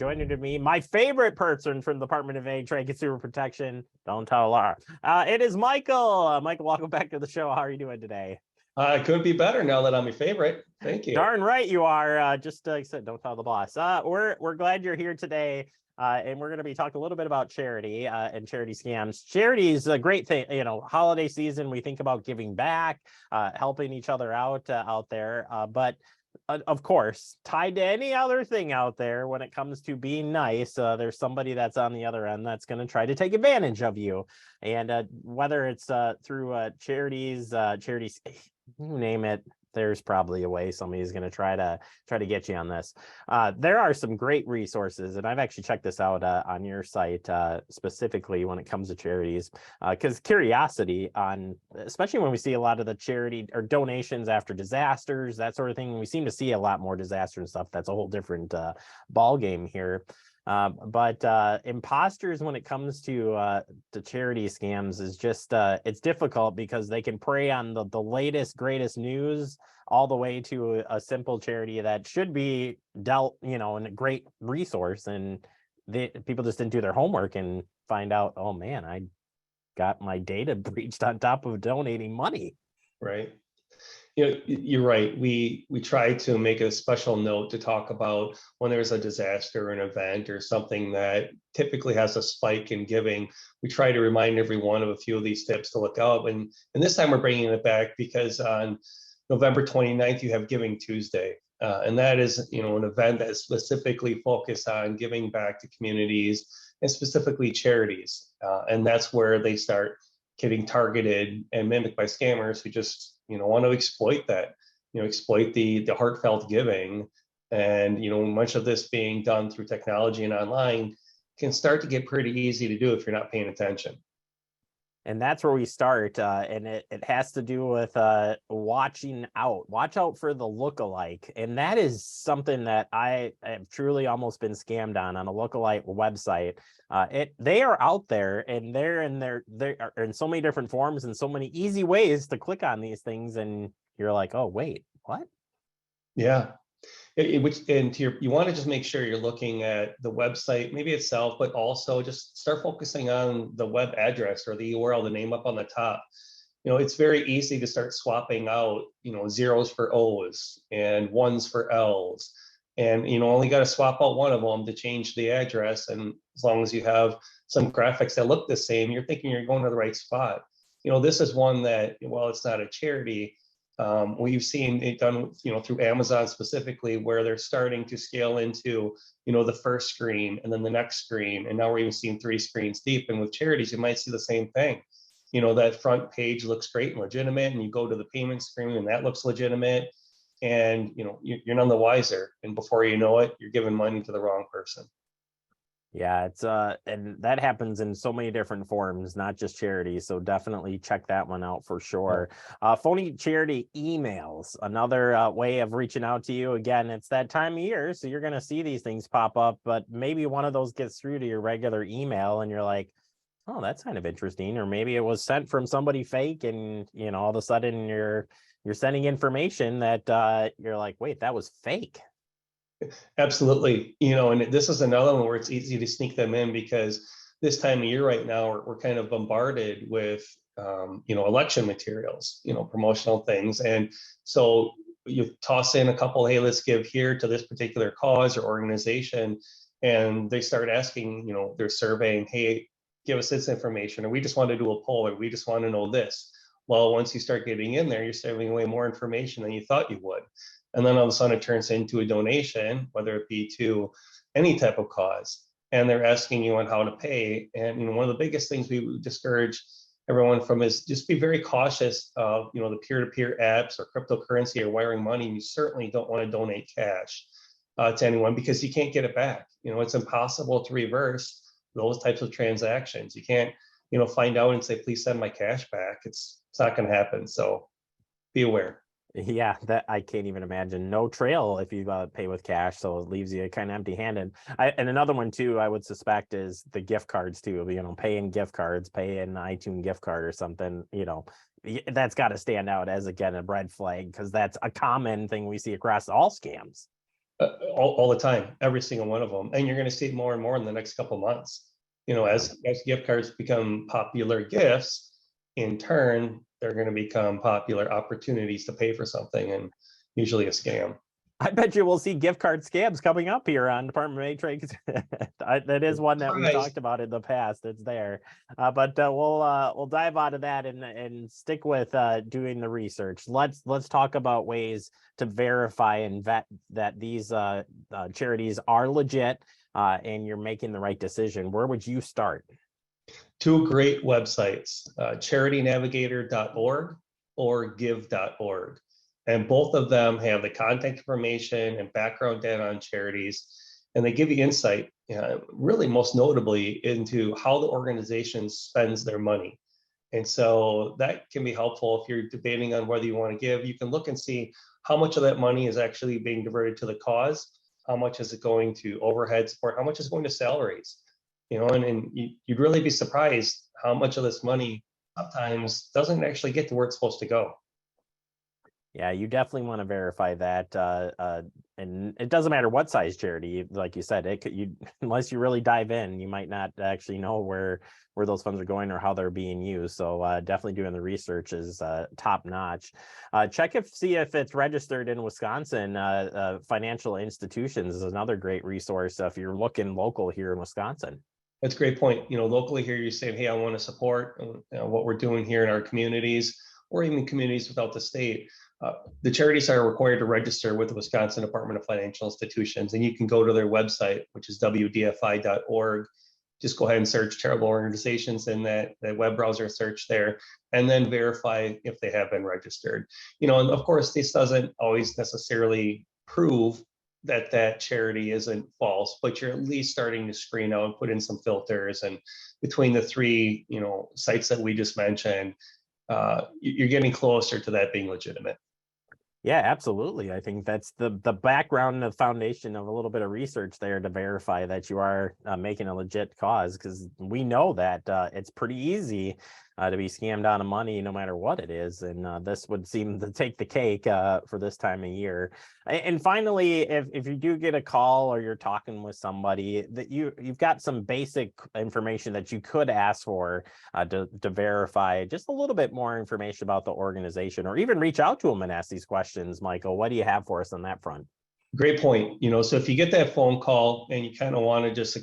joining me, my favorite person from the Department of Ag, Trade, Consumer Protection. Don't tell Laura. It is Michael. Michael, welcome back to the show. How are you doing today? It couldn't be better now that I'm your favorite. Thank you. Darn right you are. Just like I said, don't tell the boss. We're glad you're here today. And we're going to be talking a little bit about charity and charity scams. Charity is a great thing. You know, holiday season, we think about giving back, helping each other out there. But of course, tied to any other thing out there, when it comes to being nice, there's somebody that's on the other end that's going to try to take advantage of you. And whether it's through charities, you name it, there's probably a way somebody's going to try to get you on this. There are some great resources, and I've actually checked this out on your site specifically when it comes to charities, because curiosity on, especially when we see a lot of the charity or donations after disasters, that sort of thing. We seem to see a lot more disaster and stuff. That's a whole different ball game here. But imposters, when it comes to charity scams, is just it's difficult because they can prey on the latest, greatest news all the way to a simple charity that should be dealt, in a great resource. And people just didn't do their homework and find out, oh man, I got my data breached on top of donating money. Right. You're right. We try to make a special note to talk about when there's a disaster or an event or something that typically has a spike in giving. We try to remind everyone of a few of these tips to look out. And this time we're bringing it back because on November 29th, you have Giving Tuesday. And that is, an event that is specifically focused on giving back to communities and specifically charities. And that's where they start getting targeted and mimicked by scammers who just want to exploit that, exploit the heartfelt giving. And much of this being done through technology and online can start to get pretty easy to do if you're not paying attention. And that's where we start, and it has to do with watch out for the lookalike. And that is something that I have truly almost been scammed on a lookalike website. They are out there, and they are in so many different forms and so many easy ways to click on these things, and you're like, oh wait, what? Yeah. You want to just make sure you're looking at the website, maybe itself, but also just start focusing on the web address or the URL, the name up on the top. It's very easy to start swapping out, zeros for O's and ones for L's. And, only got to swap out one of them to change the address. And as long as you have some graphics that look the same, you're thinking you're going to the right spot. This is one that, while it's not a charity, we've seen it done, through Amazon specifically, where they're starting to scale into, the first screen and then the next screen. And now we're even seeing 3 screens deep. And with charities, you might see the same thing. That front page looks great and legitimate, and you go to the payment screen and that looks legitimate. And, you're none the wiser. And before you know it, you're giving money to the wrong person. Yeah, it's and that happens in so many different forms, not just charities. So definitely check that one out for sure. Phony charity emails, another way of reaching out to you. Again, it's that time of year, so you're going to see these things pop up, but maybe one of those gets through to your regular email and you're like, oh, that's kind of interesting. Or maybe it was sent from somebody fake, and all of a sudden you're sending information that you're like, wait, that was fake. Absolutely. And this is another one where it's easy to sneak them in because this time of year right now, we're kind of bombarded with, election materials, promotional things. And so you toss in a couple, hey, let's give here to this particular cause or organization. And they start asking, they're surveying, hey, give us this information, or we just want to do a poll, or we just want to know this. Well, once you start getting in there, you're giving away more information than you thought you would. And then all of a sudden it turns into a donation, whether it be to any type of cause, and they're asking you on how to pay. And one of the biggest things we discourage everyone from is just be very cautious of the peer-to-peer apps or cryptocurrency or wiring money. You certainly don't want to donate cash to anyone because you can't get it back. It's impossible to reverse those types of transactions. You can't find out and say, please send my cash back. It's not going to happen. So be aware. Yeah, that I can't even imagine. No trail if you pay with cash, so it leaves you kind of empty-handed. And another one too, I would suspect, is the gift cards too. Pay in gift cards, pay in iTunes gift card or something. That's got to stand out as, again, a red flag, because that's a common thing we see across all scams. all the time, every single one of them. And you're going to see it more and more in the next couple of months. As gift cards become popular gifts, in turn, they're going to become popular opportunities to pay for something, and usually a scam. I bet you we'll see gift card scams coming up here on Department of Trade. That is one that we've talked about in the past. It's there, but we'll dive out of that and stick with doing the research. Let's talk about ways to verify and vet that these charities are legit and you're making the right decision. Where would you start? Two great websites, charitynavigator.org or give.org. And both of them have the contact information and background data on charities. And they give you insight, really most notably, into how the organization spends their money. And so that can be helpful if you're debating on whether you want to give. You can look and see how much of that money is actually being diverted to the cause, how much is it going to overhead support, how much is going to salaries. And you'd really be surprised how much of this money sometimes doesn't actually get to where it's supposed to go. Yeah, you definitely want to verify that, and it doesn't matter what size charity, like you said, unless you really dive in, you might not actually know where those funds are going or how they're being used. So definitely doing the research is top notch. See if it's registered in Wisconsin. Financial institutions is another great resource if you're looking local here in Wisconsin. That's a great point. Locally here, you're saying, hey, I want to support what we're doing here in our communities, or even communities without the state. The charities are required to register with the Wisconsin Department of Financial Institutions, and you can go to their website, which is wdfi.org. Just go ahead and search charitable organizations in that web browser search there, and then verify if they have been registered. And of course, this doesn't always necessarily prove that charity isn't false, but you're at least starting to screen out and put in some filters. And between the three, sites that we just mentioned, you're getting closer to that being legitimate. Yeah, absolutely. I think that's the background and the foundation of a little bit of research there to verify that you are making a legit cause, because we know that it's pretty easy to be scammed out of money no matter what it is. And this would seem to take the cake for this time of year. And finally, if you do get a call or you're talking with somebody, that you've got some basic information that you could ask for to verify just a little bit more information about the organization, or even reach out to them and ask these questions. Michael, what do you have for us on that front? Great point. So if you get that phone call and you kind of want to just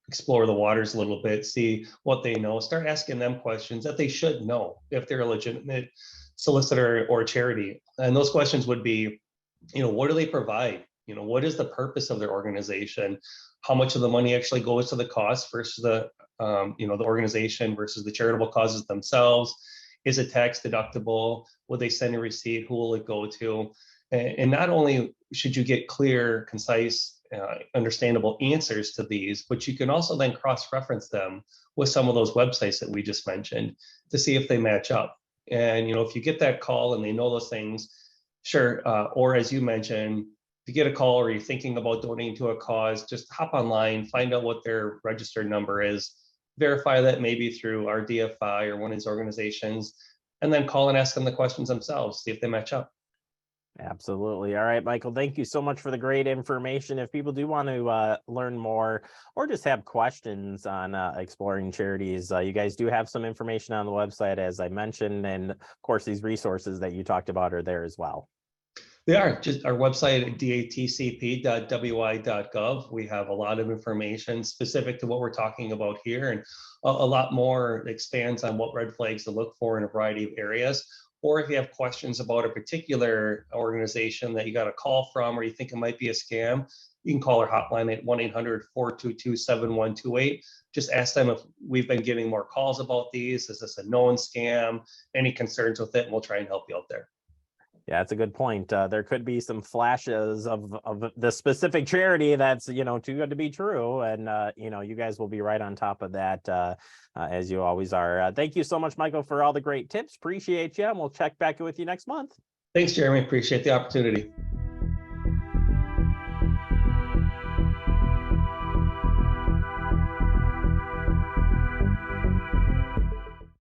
explore the waters a little bit, see what they know, start asking them questions that they should know if they're a legitimate solicitor or charity. And those questions would be, what do they provide? What is the purpose of their organization? How much of the money actually goes to the cost versus the organization versus the charitable causes themselves? Is it tax deductible? Will they send a receipt? Who will it go to? And not only should you get clear, concise, understandable answers to these, but you can also then cross-reference them with some of those websites that we just mentioned to see if they match up. And if you get that call and they know those things, sure. Or as you mentioned, if you get a call or you're thinking about donating to a cause, just hop online, find out what their registered number is, verify that maybe through our DFI or one of these organizations, and then call and ask them the questions themselves, see if they match up. Absolutely. All right, Michael, thank you so much for the great information. If people do want to learn more or just have questions on exploring charities, you guys do have some information on the website, as I mentioned, and of course, these resources that you talked about are there as well. They are. Just our website at DATCP.wi.gov. We have a lot of information specific to what we're talking about here, and a lot more expands on what red flags to look for in a variety of areas. Or if you have questions about a particular organization that you got a call from, or you think it might be a scam, you can call our hotline at 1-800-422-7128. Just ask them if we've been getting more calls about these. Is this a known scam? Any concerns with it? And we'll try and help you out there. Yeah, that's a good point. There could be some flashes of the specific charity that's, too good to be true. And, you guys will be right on top of that, as you always are. Thank you so much, Michael, for all the great tips. Appreciate you. And we'll check back with you next month. Thanks, Jeremy. Appreciate the opportunity.